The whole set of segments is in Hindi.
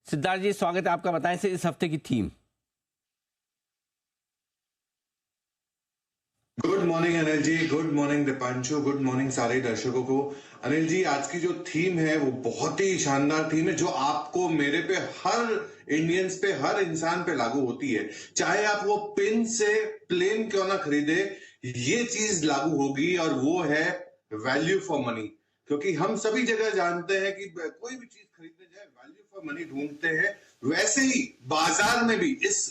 सिद्धार्थ जी, स्वागत है आपका। बताएं से इस हफ्ते की theme. Good morning Anil ji, good morning Deepanshu, good morning सारे दर्शकों को। अनिल जी, आज की जो थीम है वो बहुत ही शानदार थीम है, जो आपको, मेरे पे, हर इंडियंस पे, हर इंसान पे लागू होती है। चाहे आप वो पिन से प्लेन क्यों ना खरीदे, ये चीज लागू होगी, और वो है वैल्यू फॉर मनी। क्योंकि हम सभी जगह जानते हैं कि कोई भी चीज खरीदने जाए वैल्यू फॉर मनी ढूंढते हैं। वैसे ही बाजार में भी इस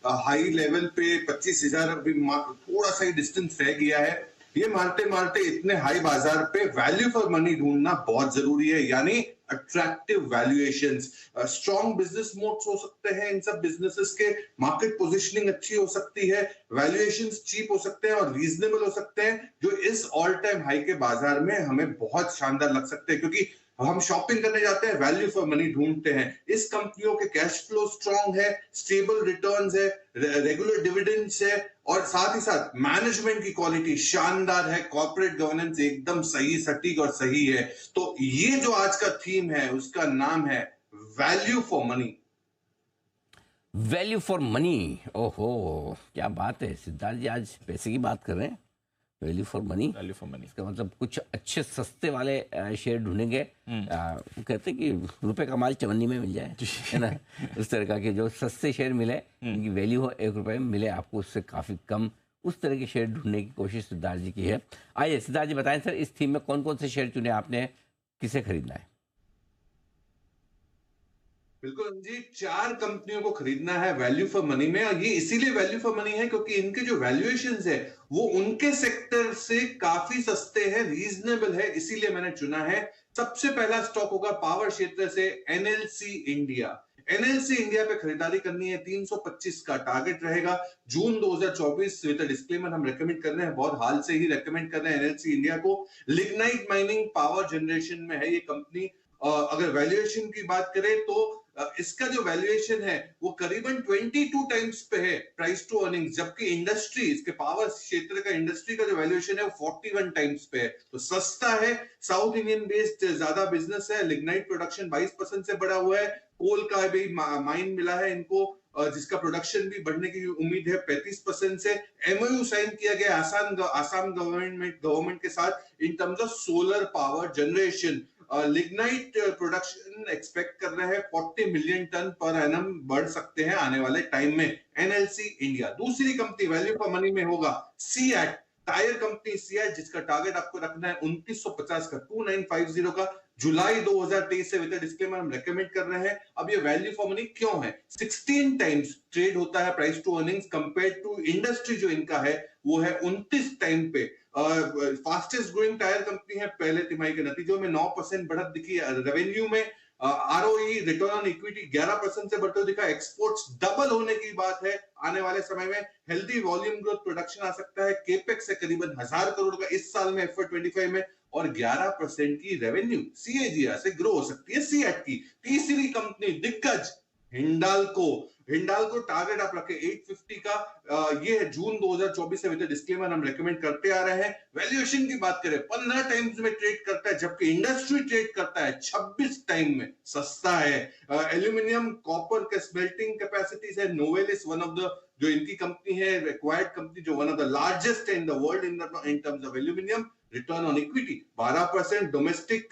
हाई लेवल पे 25,000 अभी थोड़ा सा ही डिस्टेंस रह गया है। ये मारते मारते इतने हाई बाजार पे वैल्यू फॉर मनी ढूंढना बहुत जरूरी है, यानी attractive valuations. Strong business modes हो सकते हैं इन सब बिजनेसेस के, मार्केट पोजीशनिंग अच्छी हो सकती है, वैल्यूएशंस चीप हो सकते हैं और रीजनेबल हो सकते हैं, जो इस ऑल टाइम हाई के बाजार में हमें बहुत शानदार लग सकते हैं। क्योंकि हम शॉपिंग करने जाते हैं, वैल्यू फॉर मनी ढूंढते हैं। इस कंपनियों के कैश फ्लो स्ट्रांग है, स्टेबल रिटर्न्स है, रेगुलर डिविडेंड्स है, और साथ ही साथ मैनेजमेंट की क्वालिटी शानदार है, कॉर्पोरेट गवर्नेंस एकदम सही, सटीक और सही है। तो ये जो आज का थीम है उसका नाम है value for money. Value for money. ओहो, क्या बात है सिद्धार्थ जी, आज पैसे की बात कर रहे हैं। Value for money, value for money इसका मतलब कुछ अच्छे सस्ते वाले शेयर ढूंढेंगे। वो कहते हैं कि रुपए का माल चवन्नी में मिल जाए, है ना। उस तरह का कि जो सस्ते शेयर मिले, उनकी वैल्यू हो 1 रुपए में, मिले आपको उससे काफ़ी कम, उस तरह के शेयर ढूंढने की कोशिश सिद्धार्थ जी की है। आइए सिद्धार्थ जी, बताएं सर, इस थीम में कौन कौन से शेयर चुने आपने, किसे खरीदना है? बिल्कुल जी, 4 कंपनियों को खरीदना है वैल्यू फॉर मनी में, और ये इसीलिए वैल्यू फॉर मनी है क्योंकि इनके जो वैल्यूएशंस है वो उनके सेक्टर से काफी सस्ते हैं, रीजनेबल है, इसीलिए मैंने चुना है। सबसे पहला स्टॉक होगा पावर क्षेत्र से एनएलसी इंडिया। एनएलसी इंडिया पे खरीदारी करनी है, 325 का टारगेट रहेगा। जून 2024 विद डिस्क्लेमर हम रेकमेंड कर रहे हैं, बहुत हाल से ही रेकमेंड कर रहे हैं एनएलसी इंडिया को। लिग्नाइट माइनिंग पावर जनरेशन में है ये कंपनी। अगर वैल्यूएशन की बात करें तो इसका जो वैल्यूएशन है वो करीबन 22 टाइम्स पे है प्राइस टू अर्निंग्स, जबकि इंडस्ट्री, इसके पावर क्षेत्र का इंडस्ट्री का जो वैल्यूएशन है वो 41 टाइम्स पे है। तो सस्ता है, साउथ इंडियन बेस्ड ज्यादा बिजनेस है, लिग्नाइट प्रोडक्शन 22% से बढ़ा हुआ है, कोल का भी माइन मिला है इनको, जिसका प्रोडक्शन भी बढ़ने की उम्मीद है 35% से। एमओयू साइन किया गया आसाम गवर्नमेंट के साथ in terms of solar power generation. Lignite production expect कर रहे हैं 40 मिलियन टन पर एनम बढ़ सकते हैं आने वाले टाइम में, एनएलसी इंडिया। दूसरी कंपनी वैल्यू फॉर मनी में होगा सीएट, टायर कंपनी सीएट, जिसका टारगेट आपको रखना है 2950 का, 2950 का। जुलाई 2023 से विद डिस्क्लेमर हम रेकमेंड कर रहे हैं। अब ये वैल्यू फॉर मनी क्यों है? 16 टाइम्स ट्रेड होता है price to earnings, compare to industry जो इनका है वो है 29 टाइम पे। फास्टेस्ट ग्रोइंग टायर कंपनी है, पहले तिमाही के नतीजों में 9% बढ़त दिखी, रेवेन्यू में आरओई, रिटर्न ऑन इक्विटी 11% से बढ़ते दिखा, एक्सपोर्ट्स डबल होने की बात है आने वाले समय में, हेल्दी वॉल्यूम ग्रोथ प्रोडक्शन आ सकता है, केपेक्स है करीबन 1000 करोड़ का इस साल में FY25 में, और 11% की रेवेन्यू सीएजीआर से ग्रो हो सकती है सीएट की। तीसरी कंपनी दिग्गज हिंडाल्को, हिंडाल्को टारगेट आप रखें 850 का, ये है जून 2024 से विद डिस्क्लेमर हम रेकमेंड करते आ रहे हैं। वैल्यूएशन की बात करें 15 टाइम्स में ट्रेड करता है, जबकि इंडस्ट्री ट्रेड करता है 26 टाइम में, सस्ता है। एल्यूमिनियम कॉपर के स्मेल्टिंग कैपेसिटीज है, नोवेलिस वन ऑफ द, जो इनकी कंपनी है एक्वायर्ड कंपनी, जो one of the largest in the world in terms of aluminium. Return on equity 12%, domestic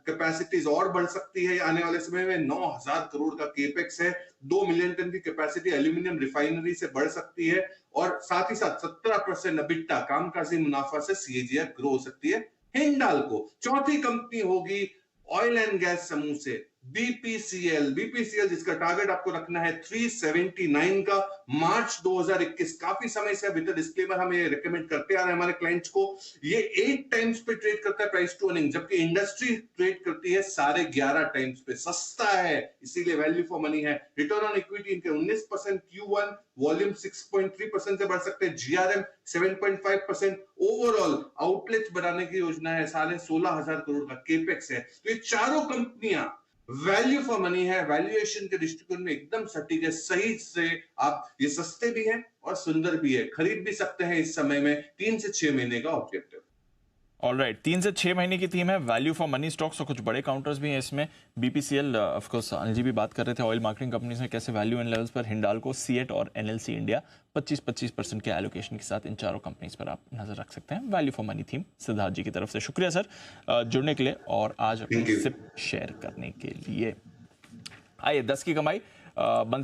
capacities और बढ़ सकती है आने वाले समय में, 9000 करोड़ का केपेक्स है, 2 मिलियन टन की कैपेसिटी एल्यूमिनियम रिफाइनरी से बढ़ सकती है, और साथ ही साथ 17% अबिट्टा, कामकाजी मुनाफा से सीएजीआर ग्रो हो सकती है हिंडाल्को। चौथी कंपनी होगी ऑयल एंड गैस समूह से बीपीसीएल, बीपीसीएल जिसका टारगेट आपको रखना है 379 का, मार्च 2021, काफी समय से विद डिस्क्लेमर हम ये रेकमेंड करते आ रहे हैं हमारे क्लाइंट्स को। ये 8 टाइम्स पे ट्रेड करता है प्राइस टू अर्निंग, जबकि इंडस्ट्री ट्रेड करती है 11.5 टाइम्स पे, सस्ता है, इसीलिए वैल्यू फॉर मनी है। रिटर्न ऑन इक्विटी इनके 19%, Q1 वॉल्यूम 6.3% से बढ़ सकते हैं, जीआरएम 7.5%, ओवरऑल आउटलेट बढ़ाने की योजना है, साल 16,000 करोड़ का केपेक्स है। तो ये चारों कंपनियां वैल्यू फॉर मनी है, वैल्यूएशन के दृष्टिकोण में एकदम सटीक है, सही से आप, ये सस्ते भी हैं और सुंदर भी है, खरीद भी सकते हैं इस समय में, 3 से 6 महीने का ऑब्जेक्टिव। ऑलराइट, 3 से 6 महीने की थीम है वैल्यू फॉर मनी स्टॉक्स और कुछ बड़े काउंटर्स भी हैं इसमें। BPCL, of course Anil ji भी बात कर रहे थे ऑयल मार्केटिंग कंपनीज में कैसे वैल्यू एंड लेवल्स पर, हिंडाल्को, सीएट और एनएलसी इंडिया 25-25% के एलोकेशन के साथ इन चारों कंपनीज पर आप नजर रख सकते हैं। Value for money theme Siddharth ji की तरफ से शुक्रिया सर जुड़ने के लिए और आज अपनी सिप शेयर करने के लिए। आइए 10 की कमाई बंद